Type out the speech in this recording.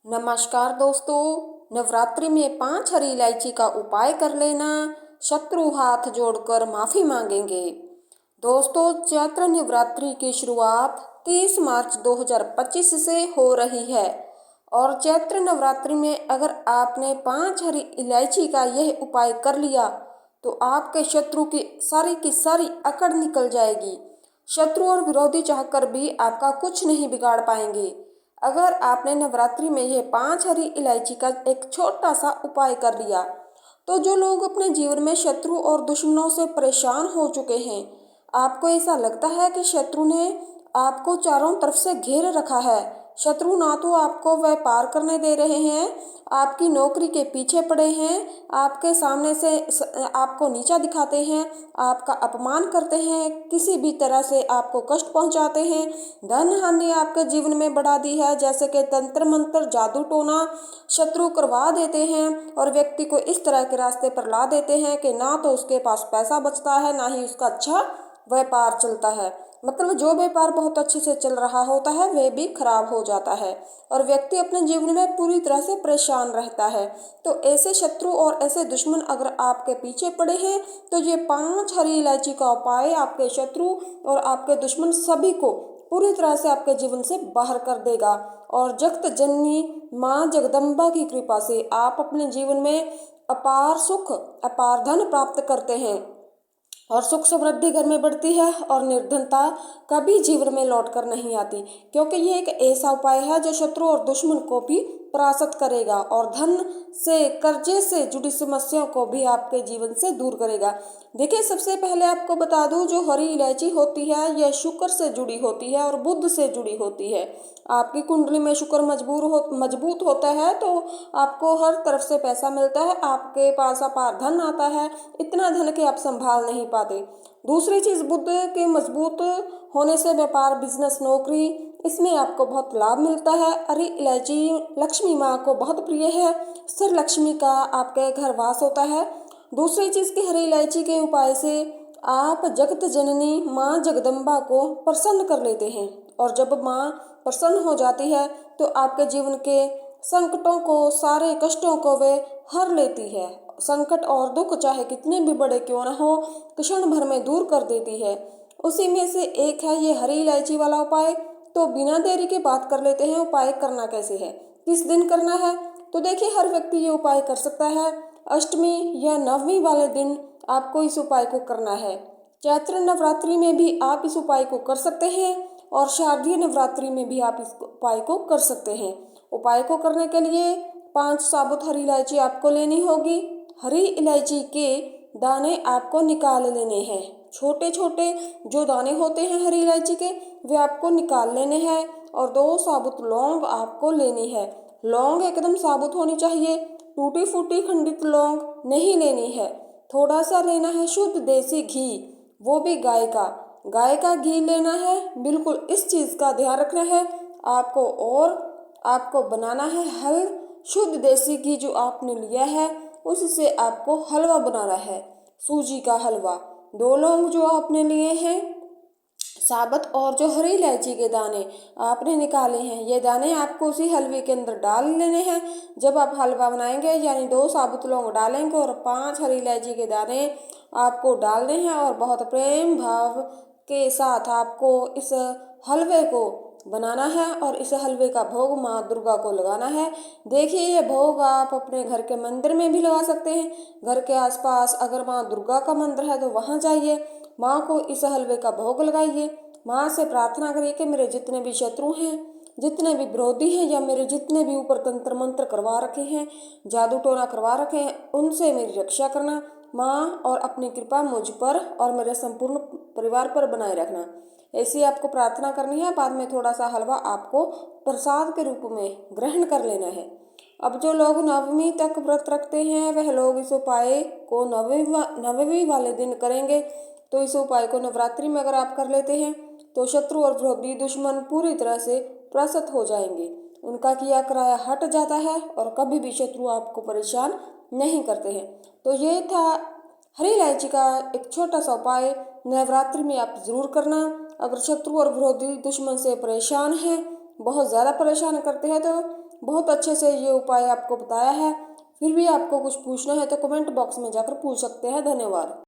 नमस्कार दोस्तों। नवरात्रि में 5 हरी इलायची का उपाय कर लेना, शत्रु हाथ जोड़कर माफी मांगेंगे। दोस्तों, चैत्र नवरात्रि की शुरुआत 30 मार्च 2025 से हो रही है और चैत्र नवरात्रि में अगर आपने 5 हरी इलायची का यह उपाय कर लिया तो आपके शत्रु की सारी अकड़ निकल जाएगी। शत्रु और विरोधी चाहकर भी आपका कुछ नहीं बिगाड़ पाएंगे। अगर आपने नवरात्रि में यह 5 हरी इलायची का एक छोटा सा उपाय कर लिया तो जो लोग अपने जीवन में शत्रु और दुश्मनों से परेशान हो चुके हैं, आपको ऐसा लगता है कि शत्रु ने आपको चारों तरफ से घेर रखा है। शत्रु ना तो आपको व्यापार करने दे रहे हैं, आपकी नौकरी के पीछे पड़े हैं, आपके सामने से आपको नीचा दिखाते हैं, आपका अपमान करते हैं, किसी भी तरह से आपको कष्ट पहुंचाते हैं, धन हानि आपके जीवन में बढ़ा दी है, जैसे कि तंत्र मंत्र जादू टोना शत्रु करवा देते हैं और व्यक्ति को इस तरह के रास्ते पर ला देते हैं कि ना तो उसके पास पैसा बचता है, ना ही उसका अच्छा व्यापार चलता है। मतलब जो व्यापार बहुत अच्छे से चल रहा होता है वह भी खराब हो जाता है और व्यक्ति अपने जीवन में पूरी तरह से परेशान रहता है। तो ऐसे शत्रु और ऐसे दुश्मन अगर आपके पीछे पड़े हैं तो ये 5 हरी इलायची का उपाय आपके शत्रु और आपके दुश्मन सभी को पूरी तरह से आपके जीवन से बाहर कर देगा। और जगत जननी माँ जगदम्बा की कृपा से आप अपने जीवन में अपार सुख, अपार धन प्राप्त करते हैं और सुख समृद्धि घर में बढ़ती है और निर्धनता कभी जीवन में लौट कर नहीं आती, क्योंकि ये एक ऐसा उपाय है जो शत्रु और दुश्मन को भी परास्त करेगा और धन से, कर्जे से जुड़ी समस्याओं को भी आपके जीवन से दूर करेगा। देखिए, सबसे पहले आपको बता दूं, जो हरी इलायची होती है यह शुक्र से जुड़ी होती है और बुध से जुड़ी होती है। आपकी कुंडली में शुक्र मजबूत होता है तो आपको हर तरफ से पैसा मिलता है, आपके पास अपार धन आता है, इतना धन कि आप संभाल नहीं पाते। दूसरी चीज, बुध के मजबूत होने से व्यापार, बिजनेस, नौकरी, इसमें आपको बहुत लाभ मिलता है। हरी इलायची लक्ष्मी माँ को बहुत प्रिय है, स्थिर लक्ष्मी का आपके घर वास होता है। दूसरी चीज की हरी इलायची के उपाय से आप जगत जननी माँ जगदम्बा को प्रसन्न कर लेते हैं और जब माँ प्रसन्न हो जाती है तो आपके जीवन के संकटों को, सारे कष्टों को वे हर लेती है। संकट और दुख चाहे कितने भी बड़े क्यों न हो, क्षण भर में दूर कर देती है। उसी में से एक है ये हरी इलायची वाला उपाय। तो बिना देरी के बात कर लेते हैं उपाय करना कैसे है, किस दिन करना है। तो देखिए, हर व्यक्ति ये उपाय कर सकता है। अष्टमी या नवमी वाले दिन आपको इस उपाय को करना है। चैत्र नवरात्रि में भी आप इस उपाय को कर सकते हैं और शारदीय नवरात्रि में भी आप इस उपाय को कर सकते हैं। उपाय को करने के लिए 5 साबुत हरी इलायची आपको लेनी होगी। हरी इलायची के दाने आपको निकाल लेने हैं। छोटे छोटे जो दाने होते हैं हरी इलायची के, वे आपको निकाल लेने हैं और 2 साबुत लौंग आपको लेनी है। लौंग एकदम साबुत होनी चाहिए, टूटी फूटी खंडित लौंग नहीं लेनी है। थोड़ा सा लेना है शुद्ध देसी घी, वो भी गाय का घी लेना है। बिल्कुल इस चीज़ का ध्यान रखना है आपको। और आपको बनाना है शुद्ध देसी घी जो आपने लिया है उससे आपको हलवा बनाना है, सूजी का हलवा। 2 लौंग जो आपने लिए हैं साबुत और जो हरी इलायची के दाने आपने निकाले हैं, ये दाने आपको उसी हलवे के अंदर डाल लेने हैं। जब आप हलवा बनाएंगे यानी 2 साबुत लौंग डालेंगे और 5 हरी इलायची के दाने आपको डालने हैं और बहुत प्रेम भाव के साथ आपको इस हलवे को बनाना है और इस हलवे का भोग माँ दुर्गा को लगाना है। देखिए, ये भोग आप अपने घर के मंदिर में भी लगा सकते हैं। घर के आसपास अगर माँ दुर्गा का मंदिर है तो वहाँ जाइए, माँ को इस हलवे का भोग लगाइए। माँ से प्रार्थना करिए कि मेरे जितने भी शत्रु हैं, जितने भी विरोधी हैं या मेरे जितने भी ऊपर तंत्र मंत्र करवा रखे हैं, जादू टोना करवा रखे हैं, उनसे मेरी रक्षा करना माँ और अपनी कृपा मुझ पर और मेरे संपूर्ण परिवार पर बनाए रखना। ऐसी आपको प्रार्थना करनी है। बाद में थोड़ा सा हलवा आपको प्रसाद के रूप में ग्रहण कर लेना है। अब जो लोग नवमी तक व्रत रखते हैं वह लोग इस उपाय को नवमी वाले दिन करेंगे। तो इस उपाय को नवरात्रि में अगर आप कर लेते हैं तो शत्रु और विरोधी दुश्मन पूरी तरह से परास्त हो जाएंगे, उनका किया कराया हट जाता है और कभी भी शत्रु आपको परेशान नहीं करते हैं। तो ये था हरी इलायची का एक छोटा सा उपाय, नवरात्रि में आप जरूर करना। अगर शत्रु और विरोधी दुश्मन से परेशान हैं, बहुत ज़्यादा परेशान करते हैं, तो बहुत अच्छे से ये उपाय आपको बताया है। फिर भी आपको कुछ पूछना है तो कमेंट बॉक्स में जाकर पूछ सकते हैं। धन्यवाद।